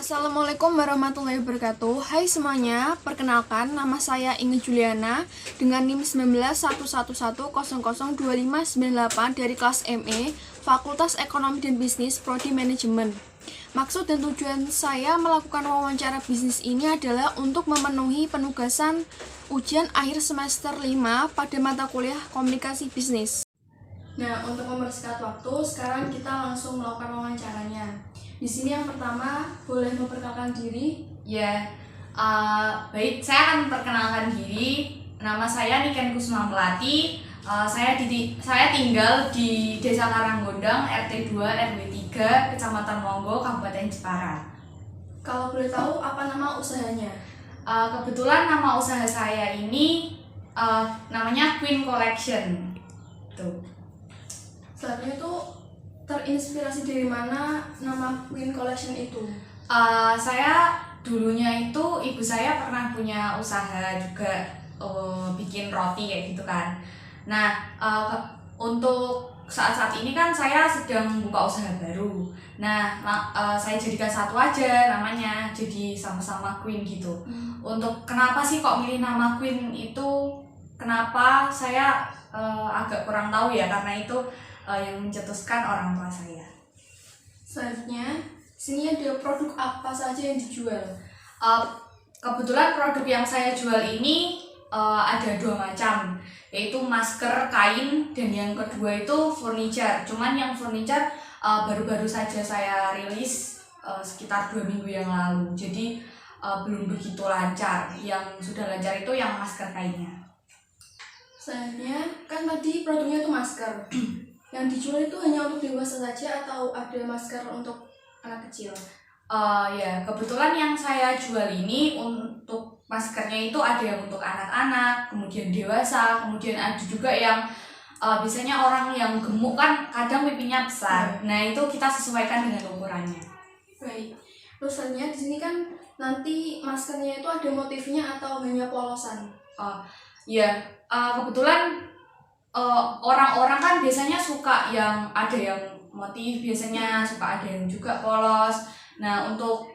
Assalamualaikum warahmatullahi wabarakatuh. Hai semuanya, perkenalkan nama saya Inge Juliana dengan NIM 191111002598 dari kelas ME Fakultas Ekonomi dan Bisnis Prodi Manajemen. Maksud dan tujuan saya melakukan wawancara bisnis ini adalah untuk memenuhi penugasan ujian akhir semester 5 pada mata kuliah Komunikasi Bisnis. Nah, untuk mempersingkat waktu, sekarang kita langsung melakukan wawancaranya. Di sini yang pertama, boleh memperkenalkan diri? Ya, baik, saya akan memperkenalkan diri. Nama saya Niken Kusuma Melati. Saya tinggal di Desa Karanggondang, RT 2 RW 3, Kecamatan Monggo, Kabupaten Jepara. Kalau boleh tahu, apa nama usahanya? Kebetulan nama usaha saya ini namanya Queen Collection. Tuh. Selanjutnya itu terinspirasi dari mana nama Queen Collection itu? Saya dulunya itu ibu saya pernah punya usaha juga bikin roti kayak gitu kan. Nah, untuk saat-saat ini kan saya sedang buka usaha baru. Nah, saya jadikan satu aja namanya, jadi sama-sama Queen gitu. Untuk kenapa sih kok milih nama Queen itu? Kenapa saya agak kurang tahu ya, karena itu yang mencetuskan orang tua saya. Selanjutnya, sini ada produk apa saja yang dijual? Kebetulan produk yang saya jual ini ada dua macam, yaitu masker kain dan yang kedua itu furniture. Cuman yang furniture baru-baru saja saya rilis sekitar 2 minggu yang lalu, jadi belum begitu lancar. Yang sudah lancar itu yang masker kainnya. Selanjutnya, kan tadi produknya itu masker. Yang dijual itu hanya untuk dewasa saja atau ada masker untuk anak kecil? Ya, kebetulan yang saya jual ini untuk maskernya itu ada yang untuk anak-anak, kemudian dewasa, kemudian ada juga yang biasanya orang yang gemuk kan kadang pipinya besar. Nah, itu kita sesuaikan dengan ukurannya. Baik. Terus selanjutnya di sini kan nanti maskernya itu ada motifnya atau hanya polosan? Ya, kebetulan orang-orang kan biasanya suka yang ada yang motif, biasanya suka ada yang juga polos. Nah, untuk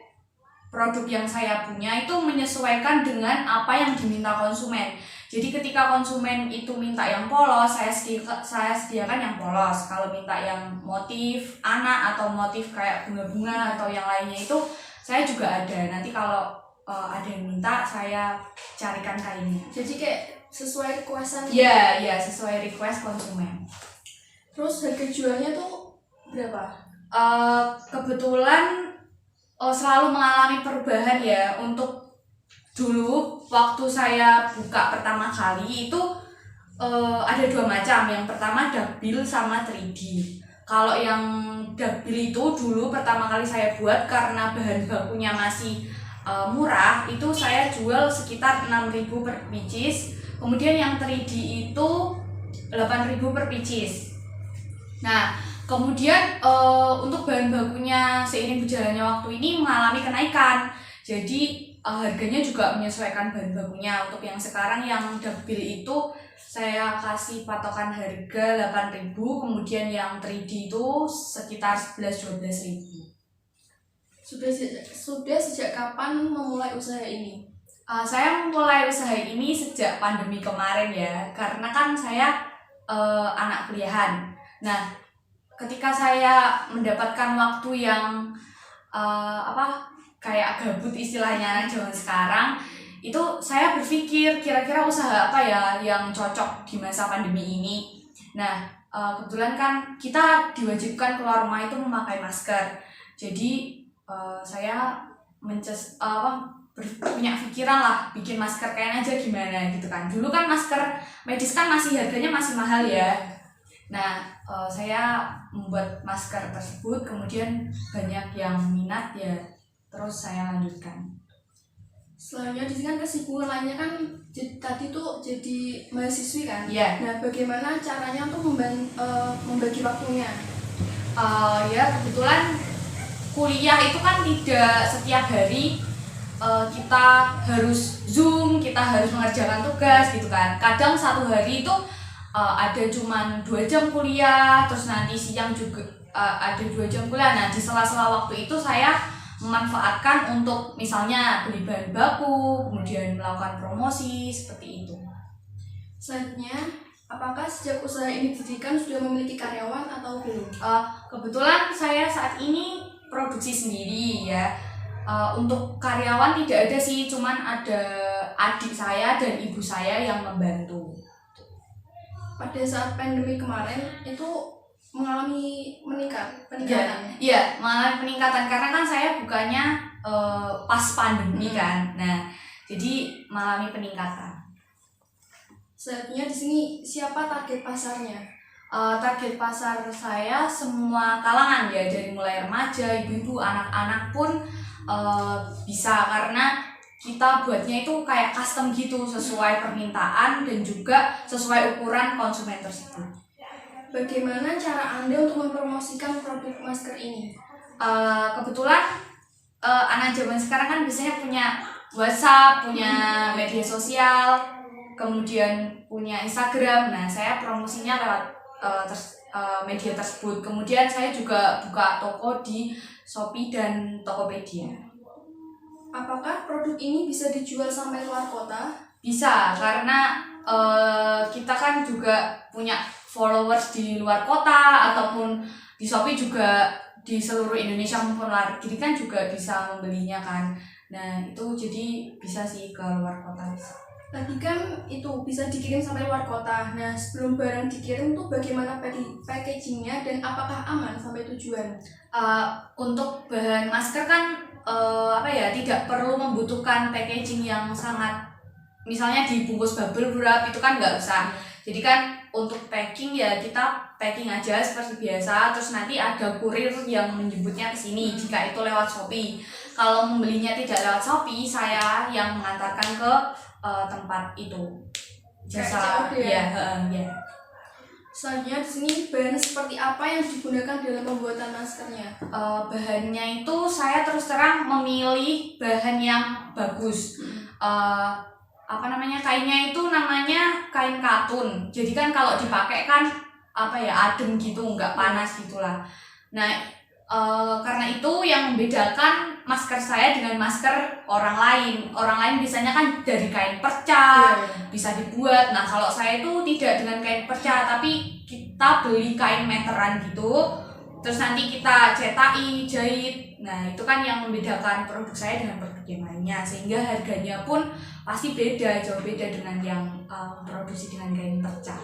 produk yang saya punya itu menyesuaikan dengan apa yang diminta konsumen. Jadi ketika konsumen itu minta yang polos, saya sediakan yang polos. Kalau minta yang motif anak atau motif kayak bunga-bunga atau yang lainnya itu saya juga ada. Nanti kalau ada yang minta, saya carikan kainnya. Jadi kayak sesuai requestan? Iya, sesuai request konsumen. Terus harga jualnya tuh berapa? Kebetulan selalu mengalami perubahan ya. Untuk dulu waktu saya buka pertama kali itu ada dua macam. Yang pertama double sama 3D. Kalau yang double itu dulu pertama kali saya buat karena bahan bakunya masih murah, itu saya jual sekitar 6.000 per pieces. Kemudian yang 3D itu 8.000 per pieces. Nah, kemudian untuk bahan bakunya seiring berjalannya waktu ini mengalami kenaikan. Jadi harganya juga menyesuaikan bahan bakunya. Untuk yang sekarang yang double itu saya kasih patokan harga 8.000, kemudian yang 3D itu sekitar 11-12.000. Sudah sejak kapan memulai usaha ini? Saya memulai usaha ini sejak pandemi kemarin ya, karena kan saya anak kuliahan. Nah, ketika saya mendapatkan waktu yang kayak gabut istilahnya anak zaman sekarang, itu saya berpikir kira-kira usaha apa ya yang cocok di masa pandemi ini. Nah, kebetulan kan kita diwajibkan keluar rumah itu memakai masker. Jadi saya punya pikiran lah bikin masker kain aja gimana gitu kan. Dulu kan masker medis kan masih harganya masih mahal ya. Nah, saya membuat masker tersebut, kemudian banyak yang minat ya, terus saya lanjutkan. Selanjutnya di sini kan kesibukan lainnya kan tadi tuh jadi mahasiswi kan? Iya. Nah, bagaimana caranya untuk membagi waktunya? Ya kebetulan kuliah itu kan tidak setiap hari kita harus Zoom, kita harus mengerjakan tugas gitu kan. Kadang satu hari itu ada cuman 2 jam kuliah, terus nanti siang juga ada 2 jam kuliah. Nah, di sela-sela waktu itu saya memanfaatkan untuk misalnya beli bahan baku, kemudian melakukan promosi seperti itu. Selanjutnya, apakah sejak usaha ini didirikan sudah memiliki karyawan atau belum? Kebetulan saya saat ini produksi sendiri ya. Untuk karyawan tidak ada sih, cuman ada adik saya dan ibu saya yang membantu. Pada saat pandemi kemarin itu mengalami peningkatan. Iya, mengalami peningkatan karena kan saya bukannya pas pandemi kan. Nah, jadi mengalami peningkatan. Selanjutnya di sini siapa target pasarnya? Target pasar saya semua kalangan ya, dari mulai remaja, ibu-ibu, anak-anak pun bisa, karena kita buatnya itu kayak custom gitu, sesuai permintaan dan juga sesuai ukuran konsumen tersebut. Bagaimana cara Anda untuk mempromosikan produk masker ini? Kebetulan anak zaman sekarang kan biasanya punya WhatsApp, punya media sosial, kemudian punya Instagram. Nah, saya promosinya lewat media tersebut. Kemudian saya juga buka toko di Shopee dan Tokopedia. Apakah produk ini bisa dijual sampai luar kota? Bisa, karena kita kan juga punya followers di luar kota, ataupun di Shopee juga di seluruh Indonesia maupun luar negeri kan juga bisa membelinya kan. Nah, itu jadi bisa sih ke luar kota. Tadi kan itu bisa dikirim sampai luar kota. Nah, sebelum barang dikirim tuh bagaimana packagingnya dan apakah aman sampai tujuan? Untuk bahan masker kan tidak perlu membutuhkan packaging yang sangat, misalnya dibungkus bubble wrap itu kan nggak usah. Jadi kan untuk packing ya kita packing aja seperti biasa, terus nanti ada kurir yang menjemputnya ke sini jika itu lewat Shopee. Kalau membelinya tidak lewat Shopee, saya yang mengantarkan ke tempat itu. Jasa ya. Selanjutnya di sini bahan seperti apa yang digunakan dalam pembuatan maskernya? Bahannya itu saya terus terang memilih bahan yang bagus. Kainnya itu namanya kain katun. Jadi kan kalau dipakai kan adem gitu, nggak panas gitulah. Nah, karena itu yang membedakan masker saya dengan masker orang lain. Orang lain biasanya kan dari kain perca, bisa dibuat. Nah, kalau saya itu tidak dengan kain perca, tapi kita beli kain meteran gitu, terus nanti kita cetaki, jahit. Nah, itu kan yang membedakan produk saya dengan produk yang lainnya, sehingga harganya pun pasti beda, jauh beda dengan yang produksi dengan kain perca.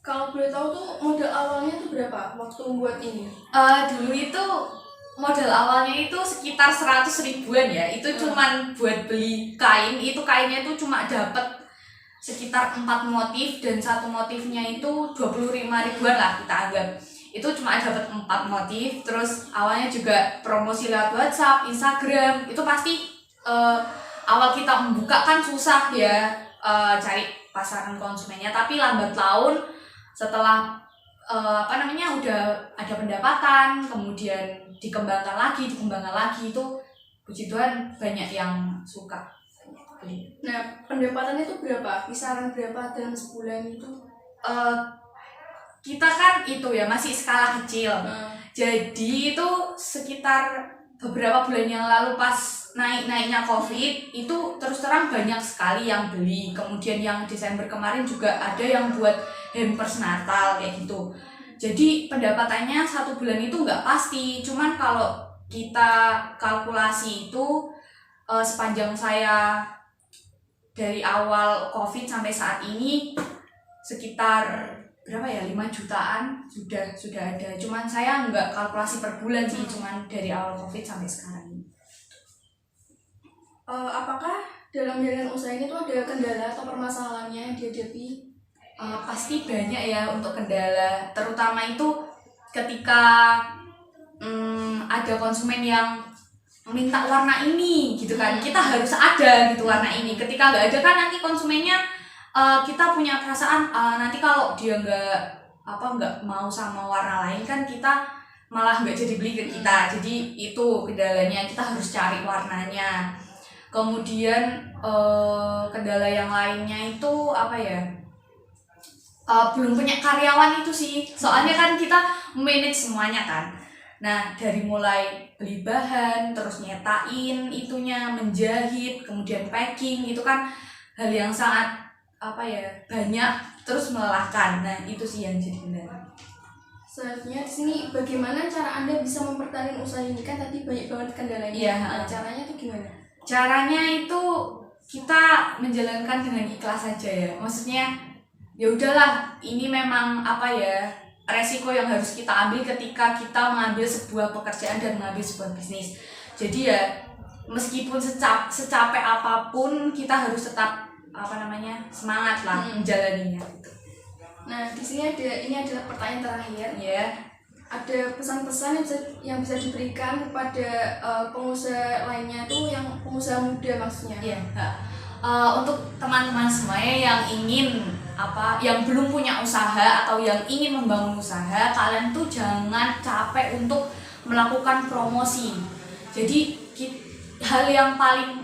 Kalau boleh tahu tuh modal awalnya tuh berapa waktu membuat ini? Dulu itu modal awalnya itu sekitar 100 ribuan ya. Itu cuman buat beli kain. Itu kainnya itu cuma dapat sekitar 4 motif, dan satu motifnya itu 25 ribuan lah kita anggap. Itu cuma dapat 4 motif. Terus awalnya juga promosi lewat WhatsApp, Instagram. Itu pasti awal kita membuka kan susah ya, cari pasaran konsumennya. Tapi lambat laun setelah udah ada pendapatan, kemudian dikembangkan lagi, itu puji Tuhan banyak yang suka. Nah, pendapatannya itu berapa? Kisaran berapa dalam sebulan itu? Kita kan itu ya masih skala kecil. Jadi itu sekitar beberapa bulan yang lalu pas naiknya COVID itu terus terang banyak sekali yang beli. Kemudian yang Desember kemarin juga ada yang buat hampers Natal kayak gitu. Jadi pendapatannya satu bulan itu nggak pasti. Cuman kalau kita kalkulasi itu sepanjang saya dari awal COVID sampai saat ini sekitar 5 jutaan sudah ada. Cuman saya nggak kalkulasi per bulan sih, cuman dari awal COVID sampai sekarang ini. Apakah dalam jalan usaha ini tuh ada kendala atau permasalahannya yang dihadapi? Pasti banyak ya untuk kendala, terutama itu ketika ada konsumen yang minta warna ini gitu kan, kita harus ada gitu warna ini. Ketika nggak ada kan nanti konsumennya kita punya perasaan nanti kalau dia nggak mau sama warna lain kan kita malah nggak jadi beli ke kita. Jadi itu kendalanya, kita harus cari warnanya. Kemudian kendala yang lainnya itu belum punya karyawan itu sih, soalnya kan kita manage semuanya kan. Nah, dari mulai beli bahan, terus nyetain itunya, menjahit, kemudian packing, itu kan hal yang sangat banyak, terus melelahkan. Nah, itu sih yang jadi kendala. Selanjutnya di sini bagaimana cara Anda bisa mempertahankan usaha ini, kan tadi banyak banget kendalanya. Iya. Nah, caranya itu gimana? Caranya itu kita menjalankan dengan ikhlas saja ya. Maksudnya ya udahlah, ini memang resiko yang harus kita ambil ketika kita mengambil sebuah pekerjaan dan mengambil sebuah bisnis. Jadi ya meskipun secapek apapun kita harus tetap semangat lah menjalaninya. Nah, di sini ini adalah pertanyaan terakhir. Ya. Ada pesan-pesan yang bisa diberikan kepada pengusaha lainnya tuh, yang pengusaha muda maksudnya. Iya. Untuk teman-teman semuanya yang ingin yang belum punya usaha atau yang ingin membangun usaha, kalian tuh jangan capek untuk melakukan promosi. Jadi hal yang paling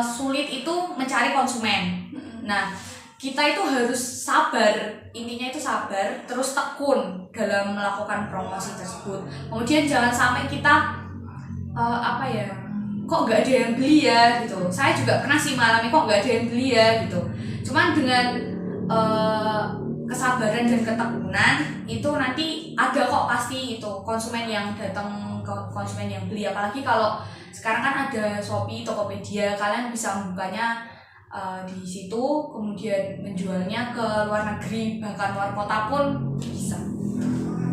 sulit itu mencari konsumen. Nah, kita itu harus sabar, intinya itu sabar, terus tekun dalam melakukan promosi tersebut. Kemudian jangan sampai kita kok nggak ada yang beli ya gitu. Saya juga pernah sih mengalami kok nggak ada yang beli ya gitu. Cuman dengan kesabaran dan ketekunan itu nanti ada kok pasti itu konsumen yang datang, konsumen yang beli. Apalagi kalau sekarang kan ada Shopee, Tokopedia, kalian bisa membukanya di situ, kemudian menjualnya ke luar negeri, bahkan luar kota pun bisa.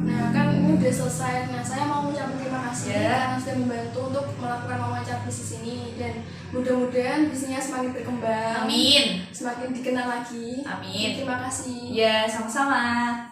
Nah, kan ini udah selesai. Nah, saya mau mengucapkan terima kasih karena sudah membantu untuk melakukan wawancara bisnis ini, dan mudah-mudahan bisnisnya semakin berkembang. Amin. Semakin dikenal lagi. Amin. Terima kasih. Ya, sama-sama.